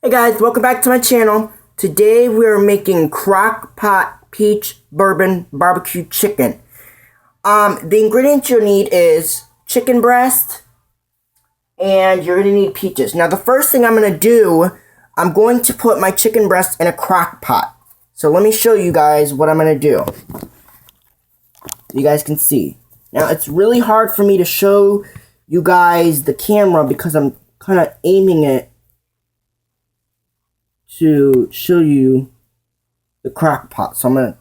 Hey guys, welcome back to my channel. Today we are making crock pot peach bourbon barbecue chicken. The ingredients you'll need is chicken breast, and you're going to need peaches. Now the first thing I'm going to do, I'm going to put my chicken breast in a crock pot. So let me show you guys what I'm going to do. You guys can see. Now it's really hard for me to show you guys the camera because I'm kind of aiming it to show you the crock pot. So I'm going to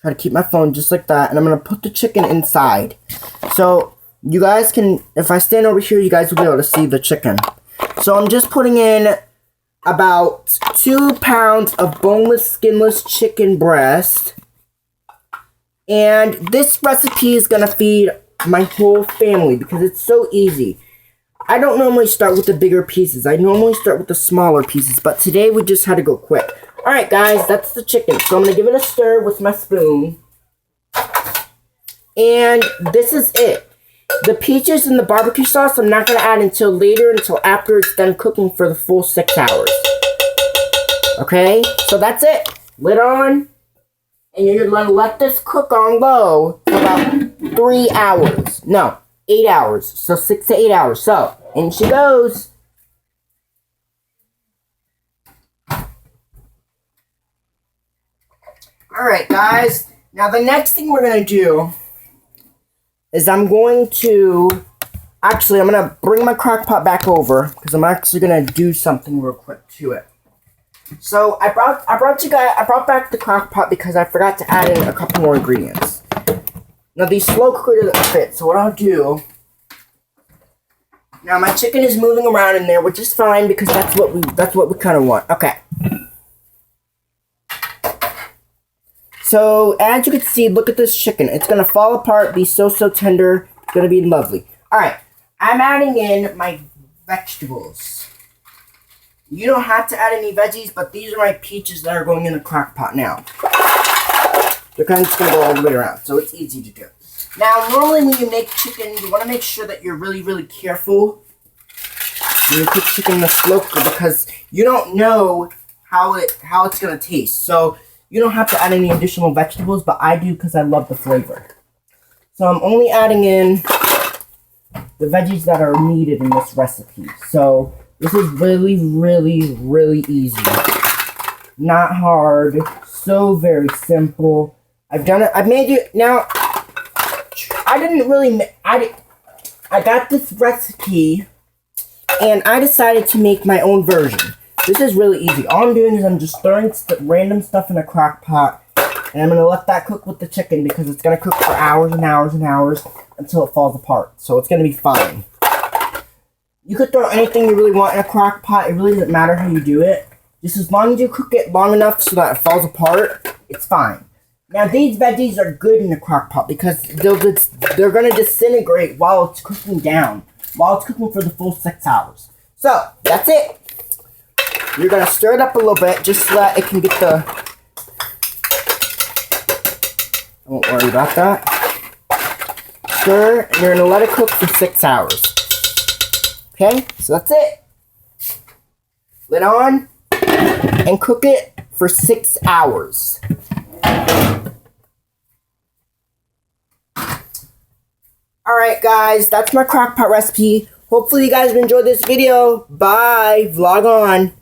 try to keep my phone just like that, and I'm going to put the chicken inside. So you guys can, if I stand over here, you guys will be able to see the chicken. So I'm just putting in about 2 pounds of boneless, skinless chicken breast. And this recipe is going to feed my whole family because it's so easy. I don't normally start with the bigger pieces. I normally start with the smaller pieces, but today we just had to go quick. Alright guys, that's the chicken. So I'm going to give it a stir with my spoon. And this is it. The peaches and the barbecue sauce I'm not going to add until later, until after it's done cooking for the full 6 hours. Okay, so that's it. Lid on. And you're going to let this cook on low for about 3 hours. No, 8 hours. So 6 to 8 hours. So, in she goes. Alright, guys. Now, the next thing we're going to do is I'm going to bring my crock pot back over because I'm actually going to do something real quick to it. So I brought back the crock pot because I forgot to add in a couple more ingredients. Now these slow cooker doesn't fit, so what I'll do. Now my chicken is moving around in there, which is fine because that's what we kind of want. Okay. So as you can see, look at this chicken. It's gonna fall apart, be so tender. It's gonna be lovely. All right, I'm adding in my vegetables. You don't have to add any veggies, but these are my peaches that are going in the crock pot now. They're kind of just going to go all the way around, so it's easy to do. Now, normally when you make chicken, you want to make sure that you're really careful when you cook chicken in the slow cooker because you don't know how it's going to taste. So, you don't have to add any additional vegetables, but I do because I love the flavor. So, I'm only adding in the veggies that are needed in this recipe. So, this is really easy. Not hard. So very simple. I've done it. I've made it. Now, I didn't really... I got this recipe, and I decided to make my own version. This is really easy. All I'm doing is I'm just throwing random stuff in a crock pot, and I'm going to let that cook with the chicken because it's going to cook for hours and hours and hours until it falls apart. So it's going to be fine. You could throw anything you really want in a crock pot. It really doesn't matter how you do it. Just as long as you cook it long enough so that it falls apart, it's fine. Now, these veggies are good in the crock pot because they're going to disintegrate while it's cooking down. While it's cooking for the full 6 hours. So, that's it. You're going to stir it up a little bit just so that it can get the... I won't worry about that. Stir, and you're going to let it cook for 6 hours. Okay, so that's it. Lid on and cook it for 6 hours. Alright guys, that's my crock pot recipe. Hopefully you guys enjoyed this video. Bye. Vlog on.